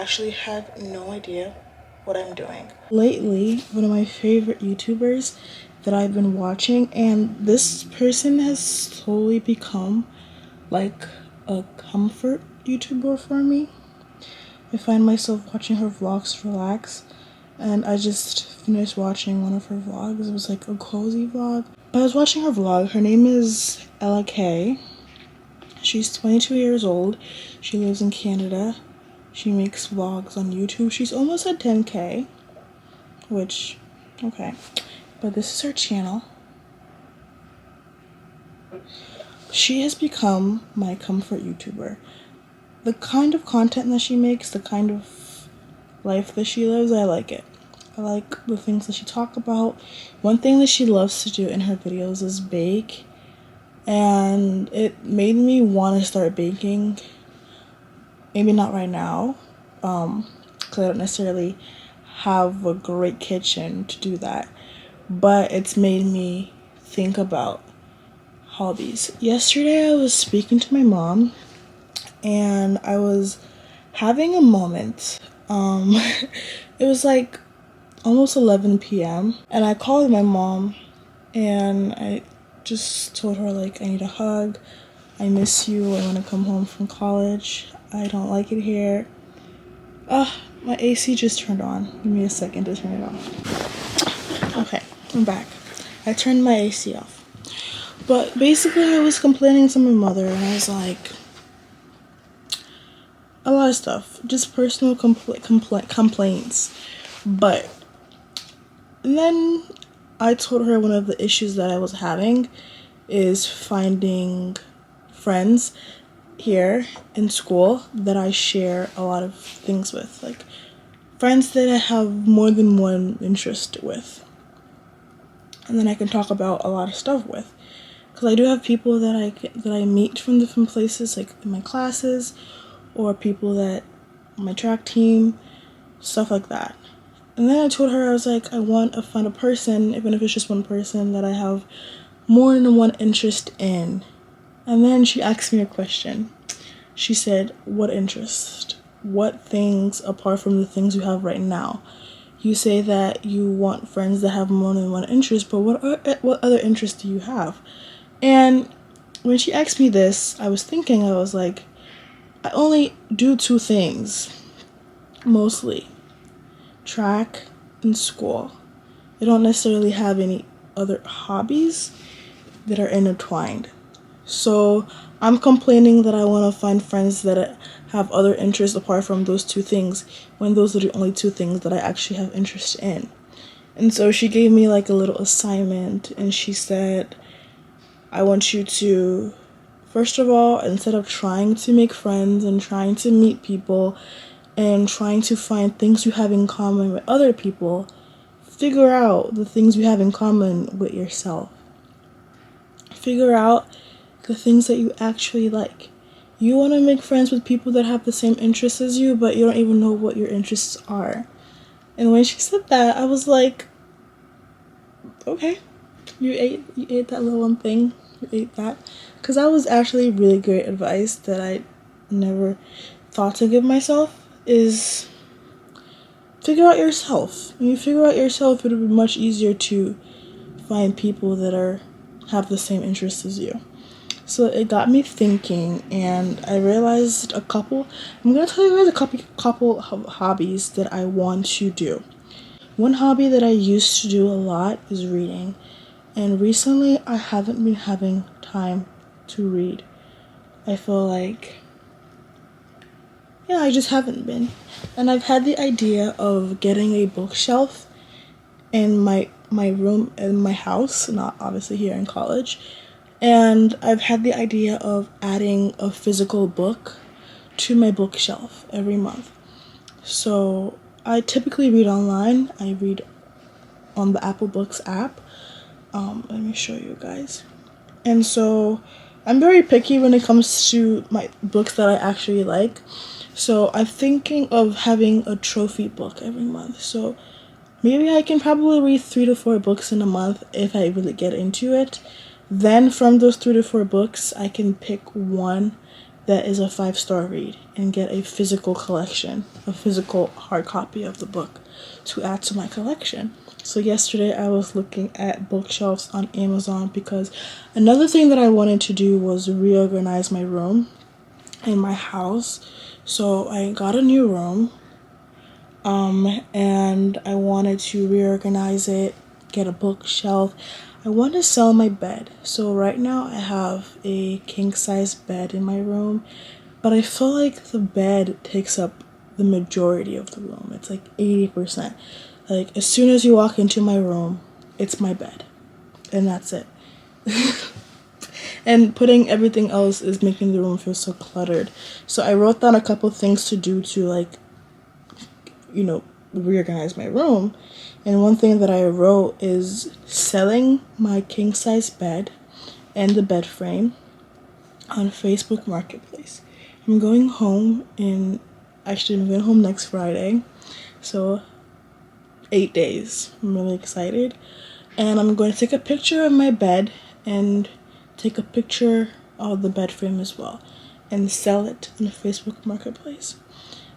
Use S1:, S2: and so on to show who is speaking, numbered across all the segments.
S1: actually have no idea what I'm doing. Lately, one of my favorite YouTubers that I've been watching, and this person has slowly become like a comfort YouTuber for me. I find myself watching her vlogs to relax, and I just finished watching one of her vlogs. It was like a cozy vlog. But I was watching her vlog. Her name is Ella K. She's 22 years old. She lives in Canada. She makes vlogs on YouTube. She's almost at 10K, which, okay. But this is her channel. She has become my comfort YouTuber. The kind of content that she makes, the kind of life that she lives, I like it. I like the things that she talks about. One thing that she loves to do in her videos is bake. And it made me want to start baking. Maybe not right now, because I don't necessarily have a great kitchen to do that. But it's made me think about hobbies. Yesterday I was speaking to my mom, and I was having a moment. It was like almost 11 p.m. and I called my mom, and I just told her, like, I need a hug. I miss you. I want to come home from college. I don't like it here. My AC just turned on. Give me a second to turn it off. Okay, I'm back. I turned my AC off. But basically I was complaining to my mother, and I was like, a lot of stuff. Just personal complaints. But then I told her one of the issues that I was having is finding friends here in school that I share a lot of things with, like friends that I have more than one interest with, and then I can talk about a lot of stuff with, because I do have people that I meet from different places, like in my classes, or people that on my track team, stuff like that. And then I told her, I was like, I want to find a person, even if it's just one person, that I have more than one interest in. And then she asked me a question. She said, what interest? What things apart from the things you have right now? You say that you want friends that have more than one interest, but what other interests do you have? And when she asked me this, I was thinking, I was like, I only do two things, mostly. Track and school. I don't necessarily have any other hobbies that are intertwined. So I'm complaining that I want to find friends that have other interests apart from those two things, when those are the only two things that I actually have interest in. And so she gave me like a little assignment, and she said, I want you to, first of all, instead of trying to make friends and trying to meet people and trying to find things you have in common with other people, figure out the things you have in common with yourself. Figure out the things that you actually like. You want to make friends with people that have the same interests as you, but you don't even know what your interests are. And when she said that, I was like, okay, you ate that little one thing. You ate that. Because that was actually really great advice that I never thought to give myself, is figure out yourself. When you figure out yourself, it'll be much easier to find people that have the same interests as you. So it got me thinking, and I realized I'm going to tell you guys a couple of hobbies that I want to do. One hobby that I used to do a lot is reading. And recently I haven't been having time to read. I feel like, I just haven't been. And I've had the idea of getting a bookshelf in my room in my house, not obviously here in college. And I've had the idea of adding a physical book to my bookshelf every month. So I typically read online. I read on the Apple Books app. Let me show you guys. And so I'm very picky when it comes to my books that I actually like. So I'm thinking of having a trophy book every month. So maybe I can probably read 3 to 4 books in a month if I really get into it. Then from those 3 to 4 books, I can pick one that is a 5-star read and get a physical collection, a physical hard copy of the book to add to my collection. So yesterday I was looking at bookshelves on Amazon because another thing that I wanted to do was reorganize my room in my house. So I got a new room, and I wanted to reorganize it, get a bookshelf. I want to sell my bed. So right now I have a king size bed in my room, but I feel like the bed takes up the majority of the room. It's like 80%. Like as soon as you walk into my room, it's my bed. And that's it. And putting everything else is making the room feel so cluttered. So I wrote down a couple things to do to, like, reorganize my room. And one thing that I wrote is selling my king size bed and the bed frame on Facebook Marketplace. I'm going home I'm going home next Friday. So 8 days. I'm really excited. And I'm going to take a picture of my bed and take a picture of the bed frame as well and sell it on the Facebook Marketplace.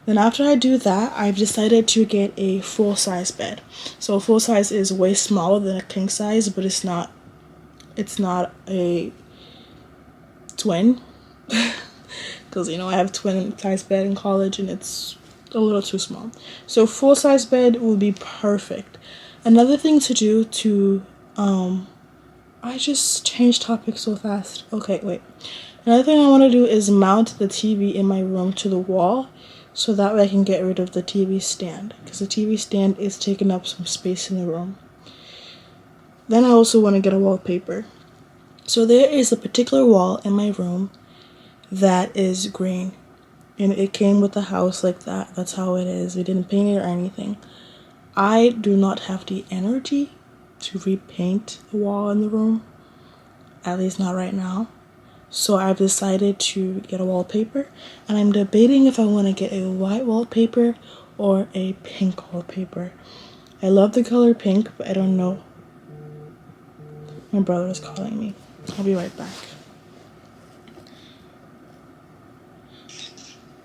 S1: Then after I do that, I've decided to get a full-size bed. So full size is way smaller than a king size, but it's not a twin. Because, I have twin size bed in college and it's a little too small. So full-size bed will be perfect. Another thing to do to, I just changed topics so fast. Okay, wait. Another thing I want to do is mount the TV in my room to the wall so that way I can get rid of the TV stand, because the TV stand is taking up some space in the room. Then I also want to get a wallpaper. So there is a particular wall in my room that is green, and it came with the house like that. That's how it is. We didn't paint it or anything. I do not have the energy to repaint the wall in the room, at least not right now. So I've decided to get a wallpaper, and I'm debating if I want to get a white wallpaper or a pink wallpaper. I love the color pink, but I don't know. My brother is calling me. I'll be right back.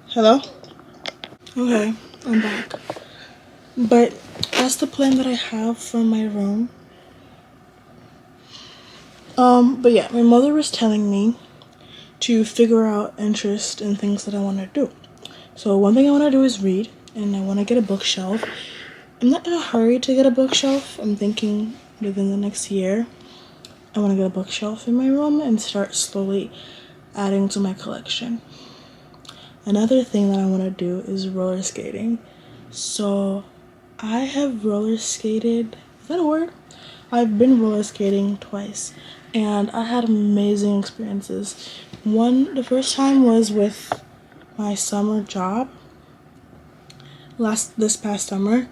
S1: Hello? Okay, I'm back. But that's the plan that I have for my room. But yeah, my mother was telling me to figure out interest in things that I want to do. So one thing I want to do is read, and I want to get a bookshelf. I'm not in a hurry to get a bookshelf. I'm thinking within the next year, I want to get a bookshelf in my room and start slowly adding to my collection. Another thing that I want to do is roller skating. So I have roller skated. Is that a word? I've been roller skating twice, and I had amazing experiences. The first time was with my summer job. This past summer,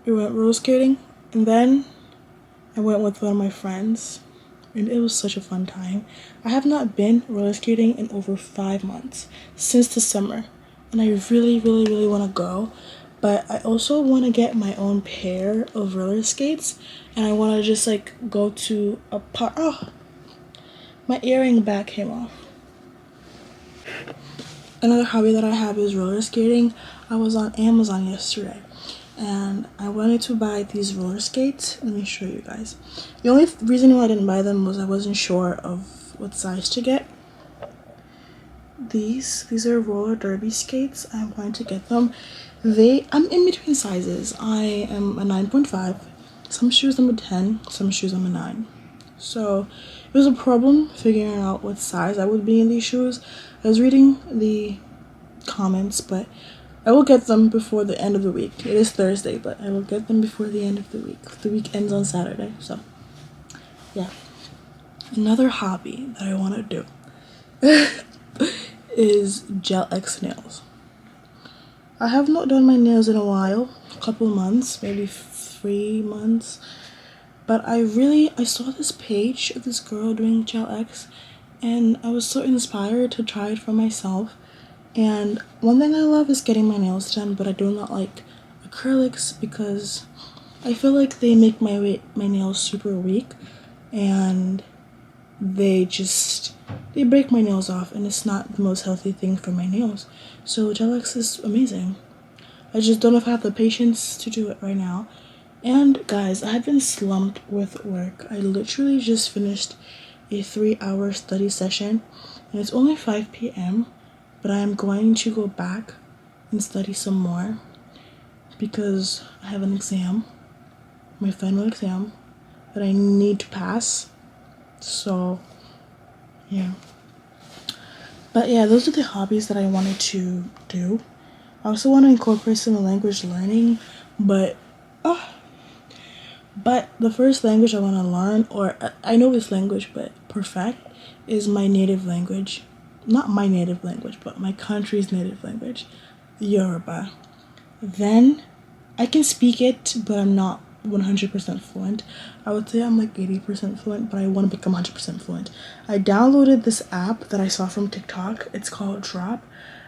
S1: we went roller skating, and then I went with one of my friends, and it was such a fun time. I have not been roller skating in over 5 months, since the summer, and I really, really, really want to go. But I also want to get my own pair of roller skates, and I want to just go to a park. Oh, my earring back came off. Another hobby that I have is roller skating. I was on Amazon yesterday, and I wanted to buy these roller skates. Let me show you guys. The only reason why I didn't buy them was I wasn't sure of what size to get. These are roller derby skates. I wanted to get them. I'm in between sizes. I am a 9.5. Some shoes I'm a 10, some shoes I'm a 9. So it was a problem figuring out what size I would be in these shoes. I was reading the comments, but I will get them before the end of the week. It is Thursday, but I will get them before the end of the week. The week ends on Saturday, so yeah. Another hobby that I want to do is Gel X nails. I have not done my nails in a while, a couple months, maybe 3 months. But I saw this page of this girl doing Gel X, and I was so inspired to try it for myself. And one thing I love is getting my nails done, but I do not like acrylics because I feel like they make my nails super weak, and they just they break my nails off, and it's not the most healthy thing for my nails. So Gel-X is amazing. I just don't know if I have the patience to do it right now. And guys, I have been slumped with work. I literally just finished a 3-hour study session, and it's only 5 p.m., but I am going to go back and study some more because I have an exam, my final exam, that I need to pass. So, yeah. But yeah, those are the hobbies that I wanted to do. I also want to incorporate some language learning, but the first language I want to learn, or I know this language, but perfect, is my native language. Not my native language, but my country's native language, Yoruba. Then I can speak it, but I'm not 100% fluent. I would say I'm like 80% fluent, but I want to become 100% fluent. I downloaded this app that I saw from TikTok. It's called Drop.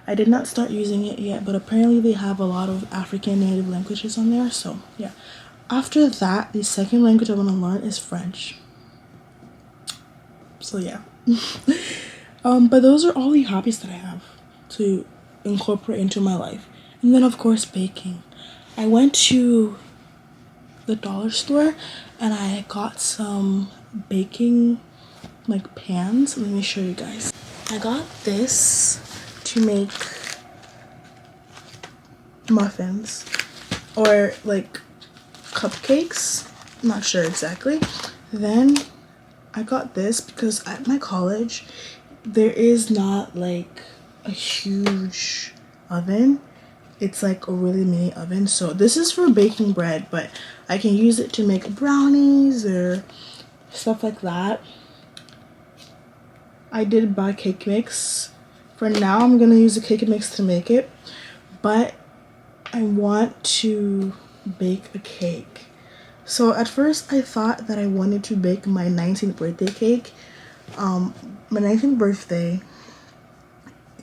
S1: I did not start using it yet, but apparently they have a lot of African native languages on there, so yeah. After that, the second language I want to learn is French. So yeah. But those are all the hobbies that I have to incorporate into my life. And then of course baking. I went to the dollar store and I got some baking like pans. Let me show you guys. I got this to make muffins or like cupcakes. I'm not sure exactly. Then I got this because at my college there is not like a huge oven. It's like a really mini oven. So this is for baking bread, but I can use it to make brownies or stuff like that. I did buy cake mix. For now, I'm gonna use the cake mix to make it, but I want to bake a cake. So at first I thought that I wanted to bake my 19th birthday cake. My 19th birthday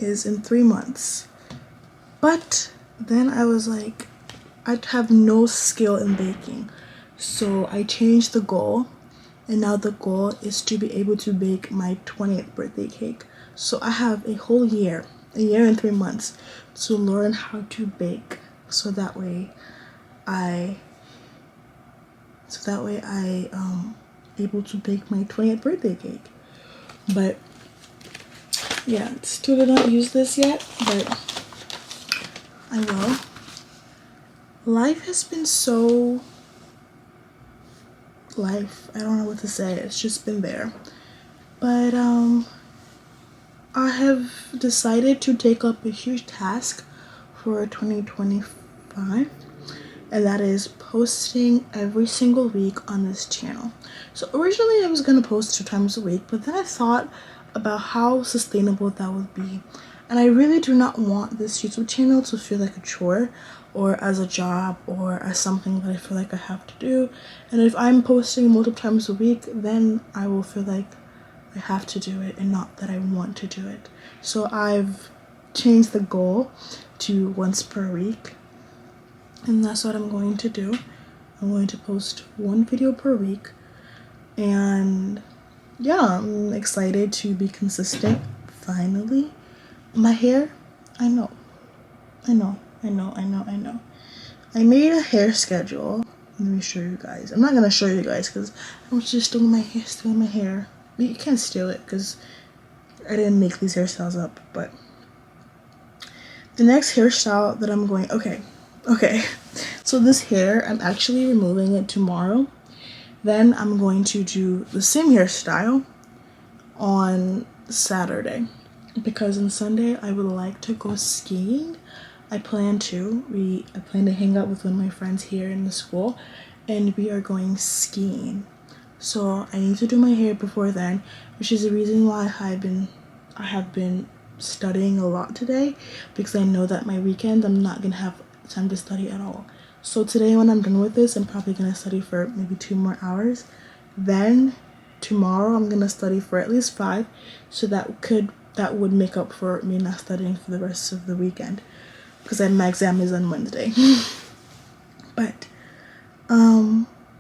S1: is in 3 months. But then I was like, I'd have no skill in baking. So I changed the goal, and now the goal is to be able to bake my 20th birthday cake. So I have a whole year, a year and 3 months to learn how to bake. So that way I able to bake my 20th birthday cake. But yeah, still did not use this yet, but I will. Life has been so I don't know what to say. It's just been there. But I have decided to take up a huge task for 2025, and that is posting every single week on this channel. So originally I was gonna post 2 times a week, but then I thought about how sustainable that would be. And I really do not want this YouTube channel to feel like a chore or as a job or as something that I feel like I have to do. And if I'm posting multiple times a week, then I will feel like I have to do it and not that I want to do it. So I've changed the goal to once per week, and that's what I'm going to do. I'm going to post 1 video per week, and yeah, I'm excited to be consistent finally. My hair, I know. I made a hair schedule. Let me show you guys. I'm not gonna show you guys because I'm just doing my hair. You can't steal it because I didn't make these hairstyles up. But the next hairstyle that I'm going, okay. So this hair, I'm actually removing it tomorrow. Then I'm going to do the same hairstyle on Saturday, because on Sunday I would like to go skiing. I plan to hang out with one of my friends here in the school, and we are going skiing. So I need to do my hair before then, which is the reason why I have been studying a lot today, because I know that my weekend I'm not gonna have time to study at all. So today when I'm done with this, I'm probably gonna study for maybe 2 more hours. Then tomorrow I'm gonna study for at least 5, so that would make up for me not studying for the rest of the weekend, because my exam is on Wednesday. But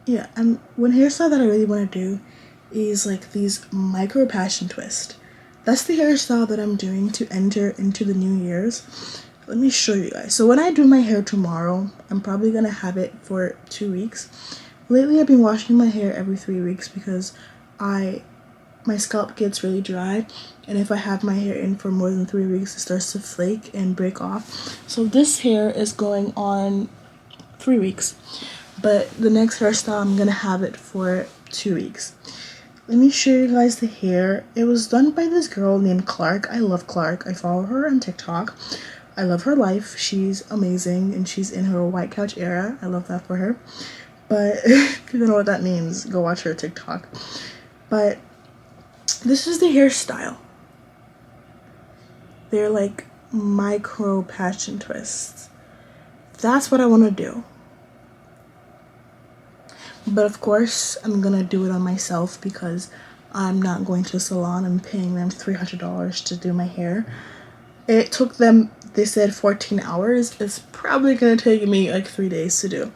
S1: yeah, and one hairstyle that I really want to do is like these micro passion twist. that's the hairstyle that I'm doing to enter into the New Year's. Let me show you guys. So when I do my hair tomorrow, I'm probably gonna have it for 2 weeks. Lately I've been washing my hair every 3 weeks because my scalp gets really dry, and if I have my hair in for more than 3 weeks, it starts to flake and break off. So this hair is going on 3 weeks, but the next hairstyle I'm gonna have it for 2 weeks. Let me show you guys the hair. It was done by this girl named Clark. I love Clark. I follow her on TikTok. I love her life. She's amazing, and she's in her white couch era. I love that for her. But if you don't know what that means, go watch her TikTok. But this is the hairstyle. They're like micro patch and twists. That's what I want to do. But of course, I'm gonna do it on myself because I'm not going to a salon and paying them $300 to do my hair. It took them, they said 14 hours. It's probably gonna take me like 3 days to do.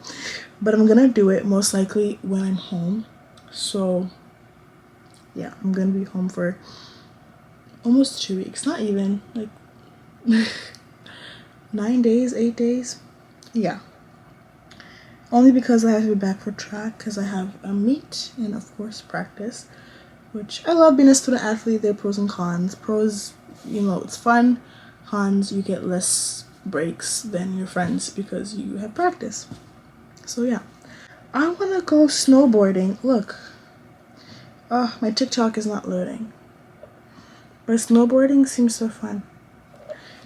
S1: But I'm gonna do it most likely when I'm home. So yeah, I'm gonna be home for almost 2 weeks. Not even, like 9 days, 8 days. Yeah. Only because I have to be back for track because I have a meet and of course practice, which I love being a student athlete. There are pros and cons. Pros, you know, it's fun. Cons, you get less breaks than your friends because you have practice. So yeah. I want to go snowboarding. Look. My TikTok is not loading. But snowboarding seems so fun.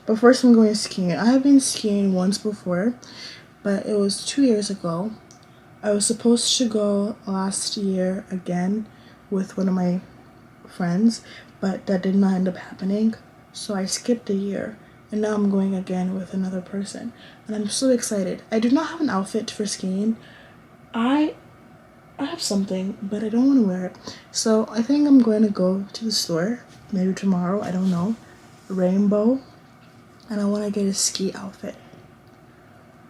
S1: But first I'm going skiing. I have been skiing once before, but it was 2 years ago. I was supposed to go last year again with one of my friends, but that did not end up happening. So I skipped a year, and now I'm going again with another person. And I'm so excited. I do not have an outfit for skiing. I have something, but I don't want to wear it. So I think I'm going to go to the store, maybe tomorrow, I don't know. Rainbow. And I want to get a ski outfit.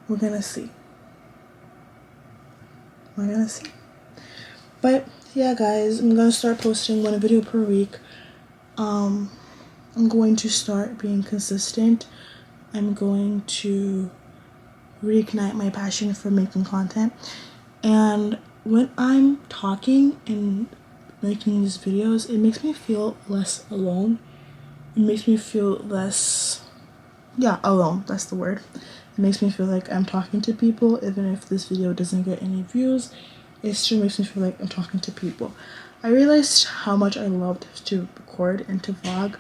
S1: We're gonna see. We're gonna see. But yeah, guys, I'm gonna start posting 1 video per week. I'm going to start being consistent. I'm going to reignite my passion for making content. And when I'm talking and making these videos, it makes me feel less alone. It makes me feel less, alone, that's the word. It makes me feel like I'm talking to people. Even if this video doesn't get any views, it still makes me feel like I'm talking to people. I realized how much I loved to record and to vlog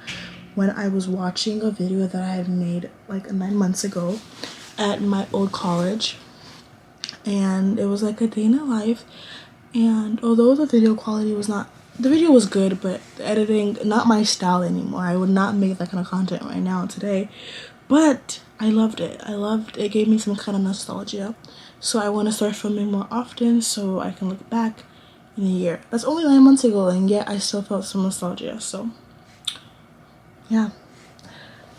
S1: when I was watching a video that I had made like 9 months ago at my old college. And it was like a day in the life. And although the video quality was not, the video was good, but the editing, not my style anymore. I would not make that kind of content right now today. But I loved it. It gave me some kind of nostalgia. So I want to start filming more often so I can look back in a year. That's only 9 months ago, and yet I still felt some nostalgia. So yeah.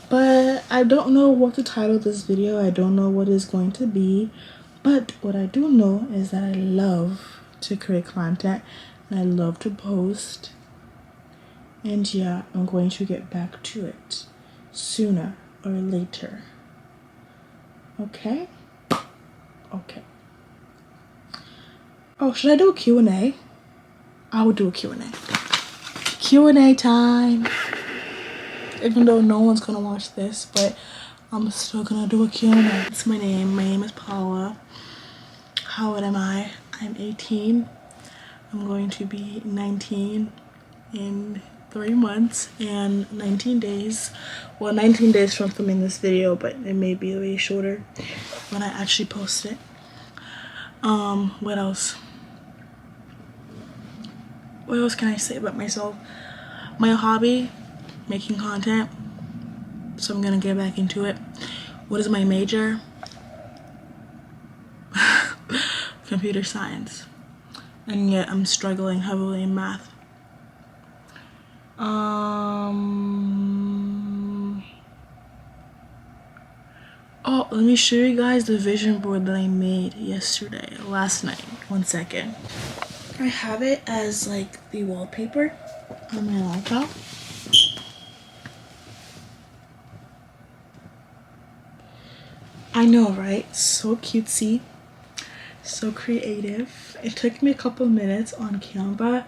S1: But I don't know what to title this video. I don't know what it's going to be. But what I do know is that I love to create content and I love to post. And yeah, I'm going to get back to it sooner or later. Okay? Okay. Oh, should I do a Q&A? I would do a Q&A. Q&A time. Even though no one's gonna watch this, but I'm still gonna do a Q&A. It's my name. My name is Paula. How old am I? I'm 18. I'm going to be 19 in 3 months and 19 days. Well, 19 days from filming this video, but it may be way shorter when I actually post it. What else? What else can I say about myself? My hobby, making content. So I'm gonna get back into it. What is my major? Computer science. And yet I'm struggling heavily in math. Oh, let me show you guys the vision board that I made last night. 1 second. I have it as like the wallpaper on my laptop. I know, right? So cutesy, so creative. It took me a couple minutes on Canva,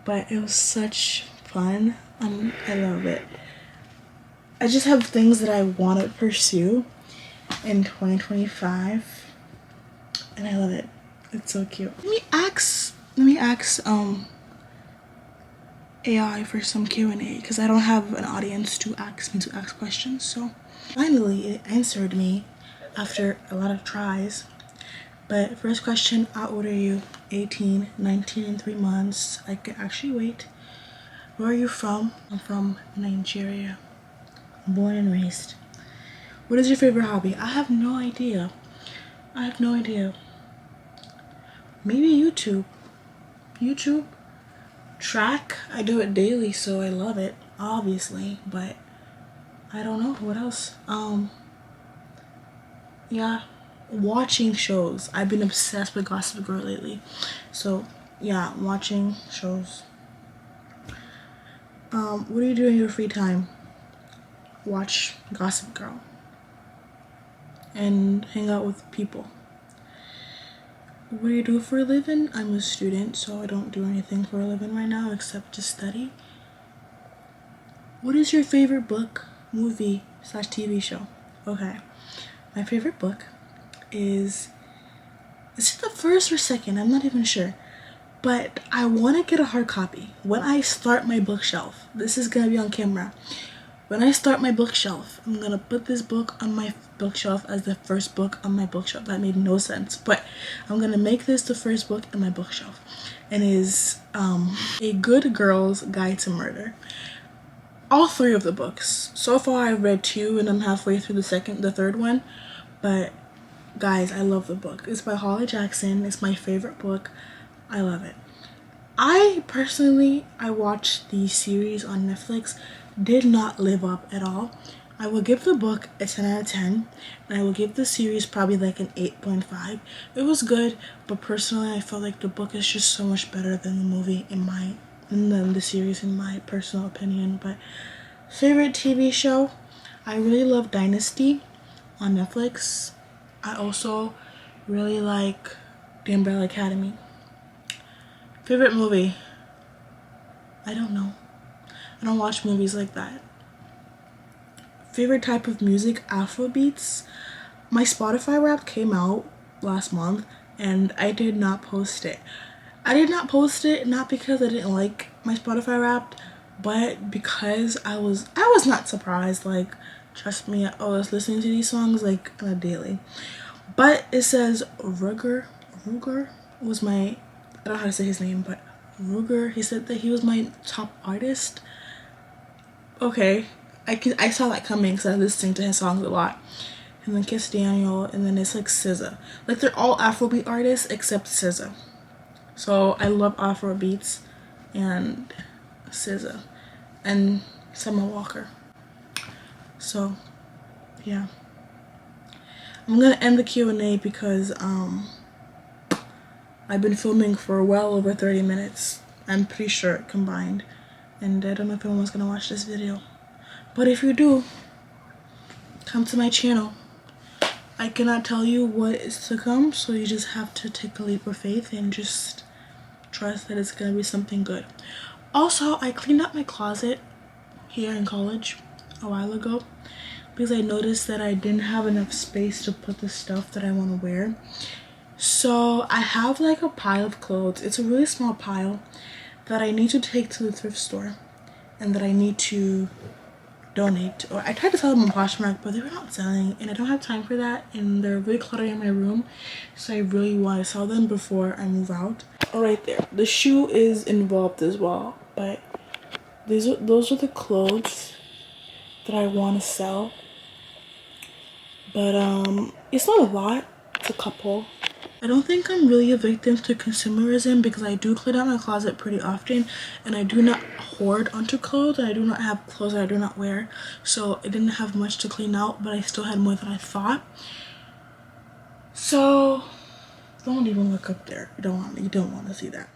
S1: but it was such fun. I love it. I just have things that I want to pursue in 2025, and I love it. It's so cute. Let me ask AI for some Q&A, because I don't have an audience to ask me to ask questions. So finally it answered me after a lot of tries. But first question, how old are you? 18, 19 and 3 months. I could actually wait. Where are you from? I'm from Nigeria. Born and raised. What is your favorite hobby? I have no idea. I have no idea. Maybe YouTube. YouTube. Track. I do it daily, so I love it, obviously, but I don't know what else. Yeah, watching shows. I've been obsessed with Gossip Girl lately, so yeah, watching shows. What do you do in your free time? Watch Gossip Girl and hang out with people. What do you do for a living? I'm a student, so I don't do anything for a living right now except to study. What is your favorite book, movie / TV show? Okay, my favorite book is it the first or second? I'm not even sure. But I want to get a hard copy. When I start my bookshelf, this is going to be on camera. When I start my bookshelf, I'm going to put this book on my bookshelf as the first book on my bookshelf. That made no sense. But I'm going to make this the first book on my bookshelf. And it is A Good Girl's Guide to Murder. All 3 of the books. So far I've read 2 and I'm halfway through the third one. But guys, I love the book. It's by Holly Jackson. It's my favorite book. I love it. I watched the series on Netflix. Did not live up at all. I will give the book a 10 out of 10, and I will give the series probably like an 8.5. It was good, but personally I felt like the book is just so much better than the movie than the series in my personal opinion. But favorite TV show, I really love Dynasty on Netflix. I also really like The Umbrella Academy. Favorite movie? I don't know. I don't watch movies like that. Favorite type of music? Afrobeats. My Spotify Wrapped came out last month and I did not post it. I did not post it not because I didn't like my Spotify Wrapped, but because I was not surprised. Like, trust me, I was listening to these songs like on a daily. But it says Ruger was my, I don't know how to say his name, but Ruger, he said that he was my top artist. Okay, I saw that coming because I was listening to his songs a lot. And then Kiss Daniel, and then it's like SZA. Like, they're all Afrobeat artists except SZA. So I love Afrobeats and SZA and Summer Walker. So yeah, I'm gonna end the Q&A because I've been filming for well over 30 minutes. I'm pretty sure combined. And I don't know if anyone's gonna watch this video. But if you do, come to my channel. I cannot tell you what is to come, so you just have to take a leap of faith and just trust that it's gonna be something good. Also, I cleaned up my closet here in college a while ago because I noticed that I didn't have enough space to put the stuff that I want to wear. So I have like a pile of clothes. It's a really small pile that I need to take to the thrift store and that I need to donate. Or I tried to sell them on Poshmark, but they were not selling and I don't have time for that, and they're really cluttering in my room, so I really want to sell them before I move out. Right there, the shoe is involved as well, but those are the clothes that I want to sell. But it's not a lot, it's a couple. I don't think I'm really a victim to consumerism because I do clean out my closet pretty often, and I do not hoard onto clothes, and I do not have clothes that I do not wear. So I didn't have much to clean out, but I still had more than I thought. So don't even look up there. You don't want to see that.